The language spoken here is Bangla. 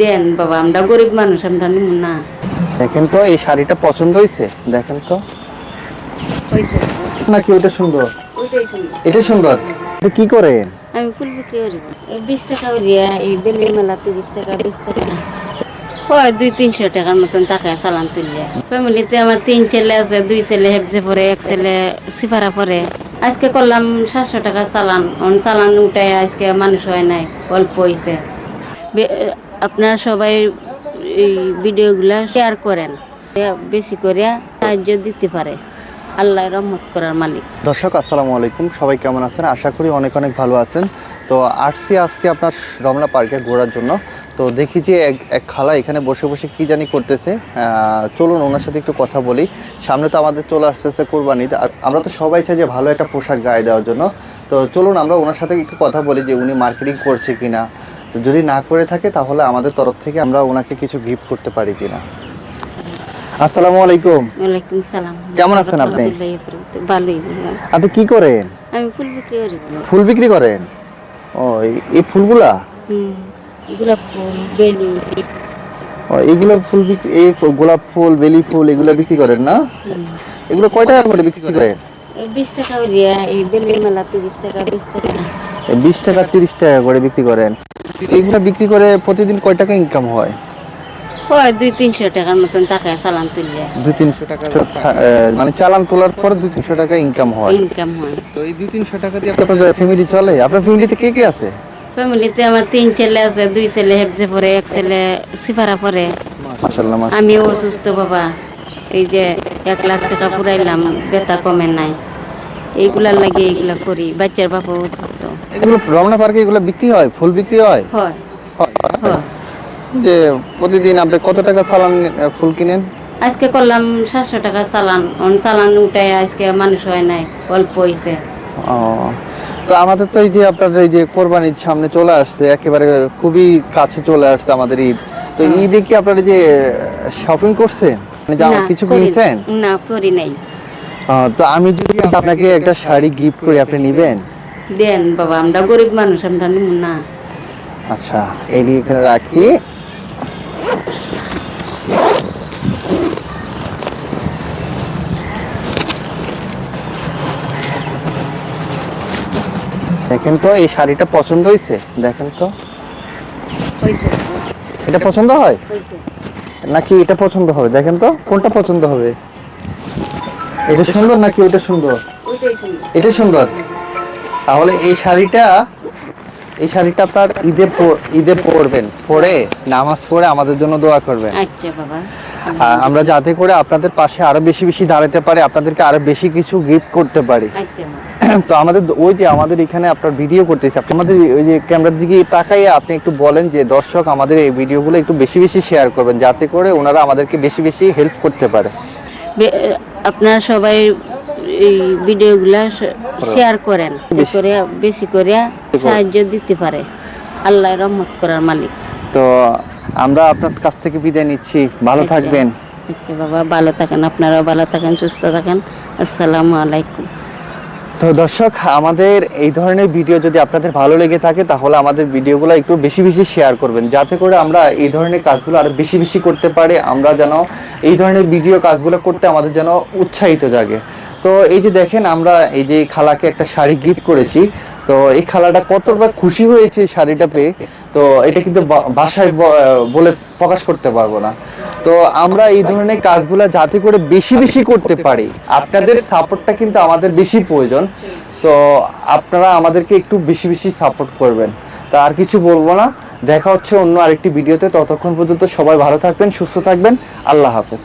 দেন বাবা, আমরা গরিব মানুষ, আমরা নিব না। দেখেন তো এই শাড়িটা পছন্দ হয়েছে? দেখেন তো নাকি ওটা সুন্দর? ওইটাই সুন্দর। এটা সুন্দর। আপনি কি করেন? আমি ফুল বিক্রি করি। এই 20 টাকা দিয়া এই বেলি মেলা 30 টাকা 20 টাকা হয়, 200-300 টাকার মতন টাকায় চালান তুললে। ফ্যামিলিতে আমার 3 ছেলে আছে, 2 ছেলে হেফজে পড়ে, 1 ছেলে সিফারা পড়ে। আজকে করলাম 700 টাকা চালান, চালান উঠায় আজকে মানুষ হয় নাই, অল্প হয়েছে। আপনারা সবাই এই ভিডিওগুলা শেয়ার করেন, বেশি করে সাহায্য দিতে পারে। আল্লাহ রহমত করার মালিক। দর্শক আসসালামু আলাইকুম, সবাই কেমন আছেন? আশা করি অনেক অনেক ভালো আছেন। তো আসছি আজকে আপনার রমনা পার্কে ঘোরার জন্য। তো দেখি যে এক খালা এখানে বসে বসে কি জানি করতেছে। চলুন ওনার সাথে একটু কথা বলি। সামনে তো আমাদের চলে আসতেছে কোরবানি, আর আমরা তো সবাই চাই যে ভালো একটা পোশাক গায়ে দেওয়ার জন্য। তো চলুন আমরা ওনার সাথে একটু কথা বলি যে উনি মার্কেটিং করছে কিনা। তো যদি না করে থাকে তাহলে আমাদের তরফ থেকে আমরা ওনাকে কিছু গিফট করতে পারি কিনা। আসসালামু আলাইকুম। ওয়ালাইকুম সালাম। কেমন আছেন আপনি? ভালোই। আপনি কি করেন? আমি ফুল বিক্রি করি। ফুল বিক্রি করেন? ও, এই ফুলগুলা? গোলাপ ফুল, বেলি। ও, এগুলো ফুল বিক্রি, এই গোলাপ ফুল, বেলি ফুল এগুলো বিক্রি করেন না? এগুলো কয় টাকা করে বিক্রি করেন? 20 টাকা দিয়া এই বেলি মেলা 30 টাকা 20 টাকা। 20 টাকা 30 টাকা করে বিক্রি করেন। এগুলো বিক্রি করে প্রতিদিন কয় টাকা ইনকাম হয়? হয় 200-300 টাকার মতন টাকায় চালান তুললে। 200-300 টাকা, মানে চালান তোলার পর 200-300 টাকা ইনকাম হয়। ইনকাম হয়। তো এই 200-300 টাকা দিয়ে আপনার ফ্যামিলি চলে? আপনার ফ্যামিলিতে কে কে আছে? ফ্যামিলিতে আমার 3 ছেলে আছে, 2 ছেলে হেফজে পড়ে, 1 ছেলে সিফারা পড়ে। মাশাআল্লাহ মাশাআল্লাহ। আমিও অসুস্থ বাবা, এই যে 1 লাখ টাকা পুরাইলাম, বেতা কমে নাই। এইগুলার লাগে এইগুলা করি, বাচ্চার বাবা অসুস্থ। এগুলো রমনা পার্কে এগুলো বিক্রি হয়? ফুল বিক্রি হয়? হয় হয়। হয়। যে প্রতিদিন আপনি কত টাকা চালান ফুল কিনেন? আজকে করলাম 700 টাকা চালান, চালান উঠায় আজকে মানুষ হয় নাই, অল্প হয়েছে। ও, তো আমাদের তো এই যে আপনার এই যে কোরবানির সামনে চলে আসছে, একেবারে খুবই কাছে চলে আসছে আমাদের ঈদ। তো ঈদে কি আপনারা যে শপিং করছেন, মানে জামা কিছু কিনছেন? না, করি নাই। তো আমি যদি আপনাকে একটা শাড়ি গিফট করি, আপনি নেবেন? দেন বাবা, আমরা গরিব মানুষ, আমরা নিব না। আচ্ছা, এই এখানে রাখি। দেখেন তো এই শাড়িটা পছন্দ হয়েছে? দেখেন তো এটা পছন্দ হয় নাকি এটা পছন্দ হবে? দেখেন তো কোনটা পছন্দ হবে। এটা সুন্দর নাকি ওটা সুন্দর? এটা সুন্দর। তাহলে এই শাড়িটা আপনার ঈদে পরবেন, পরে নামাজ পড়ে আমাদের জন্য দোয়া করবেন। আচ্ছা বাবা। আমরা যাতে করে আপনাদের পাশে আরো বেশি বেশি দাঁড়াতে পারি, আপনাদেরকে আরো বেশি কিছু গিফট করতে পারি। আচ্ছা। তো আমাদের এখানে আপনার ভিডিও করতেছি, আপনি আমাদের ওই যে ক্যামেরার দিকে তাকাইয়ে আপনি একটু বলেন যে দর্শক আমাদের এই ভিডিওগুলো একটু বেশি বেশি শেয়ার করবেন, যাতে করে ওনারা আমাদেরকে বেশি বেশি হেল্প করতে পারে। আপনারা সবাই এই ভিডিওগুলা শেয়ার করেন, বেশি করে সাহায্য দিতে পারে। আল্লাহ রহমত করার মালিক। তো আমরা আপনার কাছ থেকে বিদায় নিচ্ছি, ভালো থাকবেন। আচ্ছা বাবা, ভালো থাকেন, আপনারাও ভালো থাকেন, সুস্থ থাকেন। আসসালামু আলাইকুম। তো দর্শক, আমাদের এই ধরনের ভিডিও যদি আপনাদের ভালো লেগে থাকে তাহলে আমাদের ভিডিওগুলো একটু বেশি বেশি শেয়ার করবেন, যাতে করে আমরা এই ধরনের কাজগুলো আরো বেশি বেশি করতে পারি। আমরা যেন এই ধরনের ভিডিও কাজগুলো করতে আমাদের যেন উৎসাহিত জাগে। তো এই যে দেখেন, আমরা এই যে খালাকে একটা শাড়ি গিফট করেছি। তো এই খালাটা কতটা খুশি হয়েছে শাড়িটা পেয়ে, তো এটা কিন্তু ভাষায় বলে প্রকাশ করতে পারবো না। তো আমরা এই ধরনের কাজগুলো যাতে করে বেশি বেশি করতে পারি, আপনাদের সাপোর্টটা কিন্তু আমাদের বেশি প্রয়োজন। তো আপনারা আমাদেরকে একটু বেশি বেশি সাপোর্ট করবেন। তা আর কিছু বলবো না, দেখা হচ্ছে অন্য আরেকটি ভিডিওতে। ততক্ষণ পর্যন্ত সবাই ভালো থাকবেন, সুস্থ থাকবেন। আল্লাহ হাফেজ।